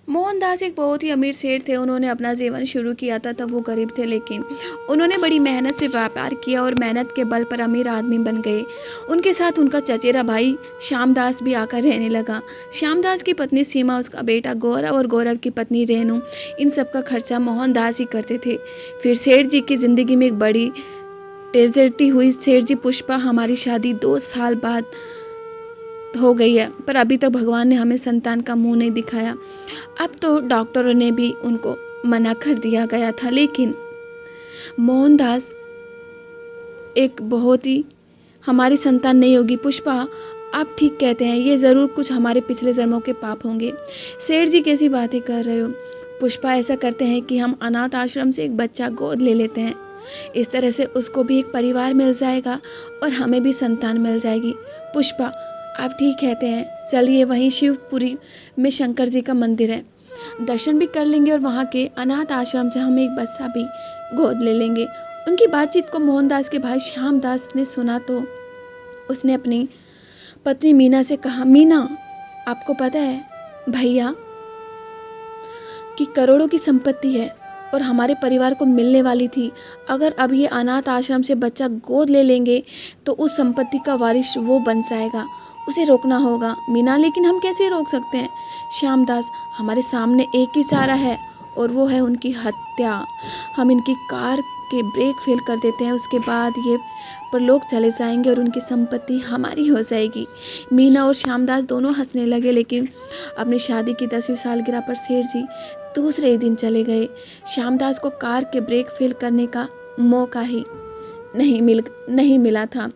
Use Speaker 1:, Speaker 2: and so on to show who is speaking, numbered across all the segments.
Speaker 1: मोहनदास एक बहुत ही अमीर सेठ थे। उन्होंने अपना जीवन शुरू किया था तब वो गरीब थे, लेकिन उन्होंने बड़ी मेहनत से व्यापार किया और मेहनत के बल पर अमीर आदमी बन गए। उनके साथ उनका चचेरा भाई श्यामदास भी आकर रहने लगा। श्यामदास की पत्नी सीमा, उसका बेटा गौरव और गौरव की पत्नी रेणु, इन सब का खर्चा मोहनदास ही करते थे। फिर सेठ जी की ज़िंदगी में एक बड़ी ट्रेजेडी हुई। सेठ जी पुष्पा, हमारी शादी 2 साल बाद हो गई है, पर अभी तक भगवान ने हमें संतान का मुंह नहीं दिखाया। अब तो डॉक्टरों ने भी उनको मना कर दिया गया था, लेकिन मोहनदास एक बहुत ही, हमारी संतान नहीं होगी। पुष्पा, आप ठीक कहते हैं, ये ज़रूर कुछ हमारे पिछले जन्मों के पाप होंगे। सेठ जी कैसी बातें कर रहे हो? पुष्पा, ऐसा करते हैं कि हम अनाथ आश्रम से एक बच्चा गोद ले लेते हैं। इस तरह से उसको भी एक परिवार मिल जाएगा और हमें भी संतान मिल जाएगी। पुष्पा, आप ठीक कहते हैं, चलिए वहीं शिवपुरी में शंकर जी का मंदिर है, दर्शन भी कर लेंगे और वहाँ के अनाथ आश्रम से हम एक बच्चा भी गोद ले लेंगे। उनकी बातचीत को मोहनदास के भाई श्यामदास ने सुना तो उसने अपनी पत्नी मीना से कहा, मीना, आपको पता है भैया कि करोड़ों की संपत्ति है और हमारे परिवार को मिलने वाली थी। अगर अब ये अनाथ आश्रम से बच्चा गोद ले लेंगे तो उस संपत्ति का वारिस वो बन जाएगा, उसे रोकना होगा। मीना, लेकिन हम कैसे रोक सकते हैं? श्यामदास, हमारे सामने एक ही चारा है और वो है उनकी हत्या। हम इनकी कार के ब्रेक फेल कर देते हैं, उसके बाद ये परलोक चले जाएंगे और उनकी संपत्ति हमारी हो जाएगी। मीना और श्यामदास दोनों हंसने लगे, लेकिन अपनी शादी की 10वीं सालगिरह पर सेठ जी दूसरे ही दिन चले गए। श्यामदास को कार के ब्रेक फेल करने का मौका ही नहीं मिला था।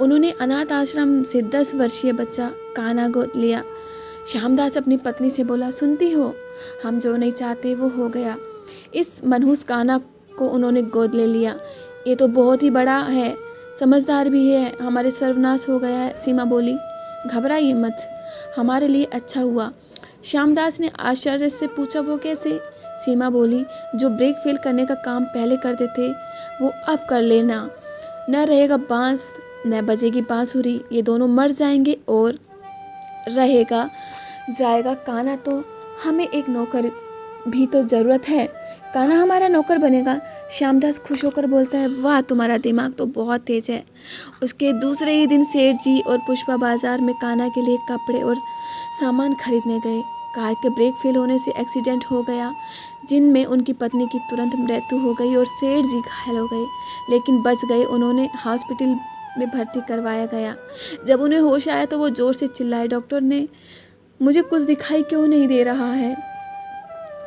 Speaker 1: उन्होंने अनाथ आश्रम से 10 वर्षीय बच्चा कान्हा गोद लिया। श्यामदास अपनी पत्नी से बोला, सुनती हो, हम जो नहीं चाहते वो हो गया। इस मनहूस कान्हा को उन्होंने गोद ले लिया। ये तो बहुत ही बड़ा है, समझदार भी है, हमारे सर्वनाश हो गया है। सीमा बोली, घबराइए मत, हमारे लिए अच्छा हुआ। श्यामदास ने आश्चर्य से पूछा, वो कैसे? सीमा बोली, जो ब्रेक फेल करने का काम पहले करते थे वो अब कर लेना। न रहेगा बांस न बजेगी बांसुरी, ये दोनों मर जाएंगे और रहेगा जाएगा कान्हा। तो हमें एक नौकर भी तो ज़रूरत है, कान्हा हमारा नौकर बनेगा। श्यामदास खुश होकर बोलता है, वाह, तुम्हारा दिमाग तो बहुत तेज है। उसके दूसरे ही दिन सेठ जी और पुष्पा बाजार में कान्हा के लिए कपड़े और सामान खरीदने गए। कार के ब्रेक फेल होने से एक्सीडेंट हो गया, जिनमें उनकी पत्नी की तुरंत मृत्यु हो गई और सेठ जी घायल हो गए, लेकिन बच गए। उन्होंने हॉस्पिटल में भर्ती करवाया गया। जब उन्हें होश आया तो वो जोर से चिल्लाए, डॉक्टर ने मुझे कुछ दिखाई क्यों नहीं दे रहा है?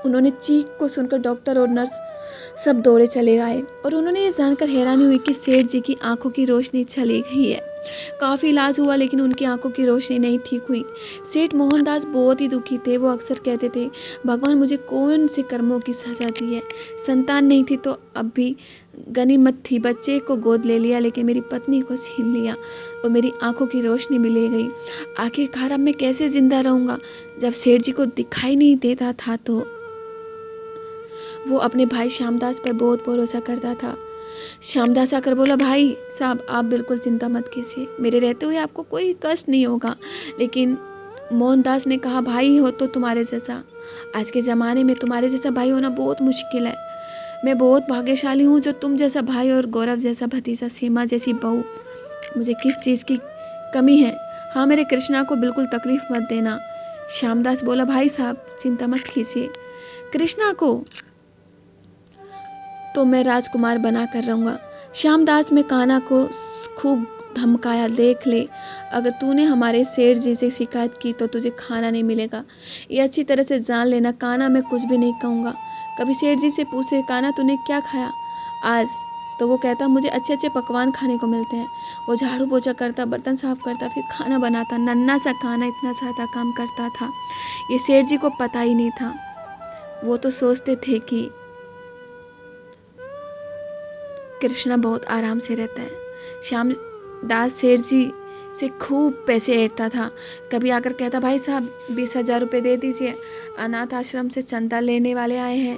Speaker 1: उन्होंने चीख को सुनकर डॉक्टर और नर्स सब दौड़े चले आए और उन्होंने ये जानकर हैरानी हुई कि सेठ जी की आंखों की रोशनी चली गई है। काफ़ी इलाज हुआ लेकिन उनकी आंखों की रोशनी नहीं ठीक हुई। सेठ मोहनदास बहुत ही दुखी थे। वो अक्सर कहते थे, भगवान मुझे कौन से कर्मों की सजा दी है। संतान नहीं थी तो अब भी गनीमत थी, बच्चे को गोद ले लिया, लेकिन मेरी पत्नी को छीन लिया और मेरी आंखों की रोशनी भी ले गई। आखिरकार अब मैं कैसे जिंदा रहूँगा? जब सेठ जी को दिखाई नहीं देता था तो वो अपने भाई श्यामदास पर बहुत भरोसा करता था। श्यामदास आकर बोला, भाई साहब, आप बिल्कुल चिंता मत कीजिए, मेरे रहते हुए आपको कोई कष्ट नहीं होगा। लेकिन मोहनदास ने कहा, भाई हो तो तुम्हारे जैसा, आज के ज़माने में तुम्हारे जैसा भाई होना बहुत मुश्किल है। मैं बहुत भाग्यशाली हूँ जो तुम जैसा भाई और गौरव जैसा भतीजा, सीमा जैसी बहू। मुझे किस चीज़ की कमी है? हाँ, मेरे कृष्णा को बिल्कुल तकलीफ़ मत देना। श्यामदास बोला, भाई साहब चिंता मत कीजिए, कृष्णा को तो मैं राजकुमार बना कर रहूँगा। श्यामदास में कान्हा को खूब धमकाया, देख ले, अगर तूने हमारे सेठ जी से शिकायत की तो तुझे खाना नहीं मिलेगा, ये अच्छी तरह से जान लेना। कान्हा, मैं कुछ भी नहीं कहूँगा। कभी सेठ जी से पूछे, कान्हा तूने क्या खाया आज? तो वो कहता, मुझे अच्छे अच्छे पकवान खाने को मिलते हैं। वो झाड़ू पोछा करता, बर्तन साफ करता, फिर खाना बनाता। नन्हा सा कान्हा इतना ज़्यादा काम करता था, ये सेठ जी को पता ही नहीं था। वो तो सोचते थे कि कृष्णा बहुत आराम से रहता है। श्यामदास सेठ जी से खूब पैसे ऐंठता था। कभी आकर कहता, भाई साहब 20,000 रुपये दे दीजिए, अनाथ आश्रम से चंदा लेने वाले आए हैं।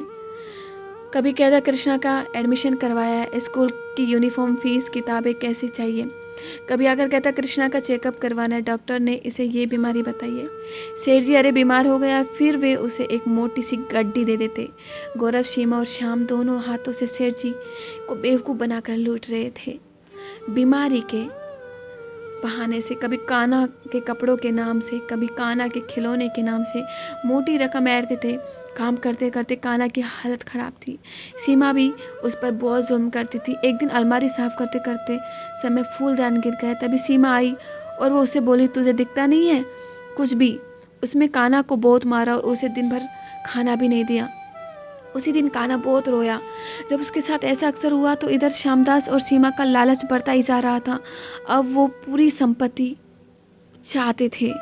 Speaker 1: कभी कहता, कृष्णा का एडमिशन करवाया है, स्कूल की यूनिफॉर्म, फीस, किताबें कैसे चाहिए। कभी आकर कहता कृष्णा का चेकअप करवाना है, डॉक्टर ने इसे ये बीमारी बताई है। सेठ जी अरे बीमार हो गया, फिर वे उसे एक मोटी सी गड्डी दे देते। गौरव, सीमा और श्याम दोनों हाथों से सेठ जी को बेवकूफ़ बनाकर लूट रहे थे। बीमारी के बहाने से, कभी कान्हा के कपड़ों के नाम से, कभी कान्हा के खिलौने के नाम से मोटी रकम ऐंठते थे। काम करते करते कान्हा की हालत ख़राब थी। सीमा भी उस पर बहुत जुल्म करती थी। एक दिन अलमारी साफ करते करते समय फूलदान गिर गया। तभी सीमा आई और वो उसे बोली, तुझे दिखता नहीं है कुछ भी? उसमें कान्हा को बहुत मारा और उसे दिन भर खाना भी नहीं दिया। उसी दिन कान्हा बहुत रोया। जब उसके साथ ऐसा अक्सर हुआ तो इधर श्यामदास और सीमा का लालच बढ़ता ही जा रहा था। अब वो पूरी संपत्ति चाहते थे।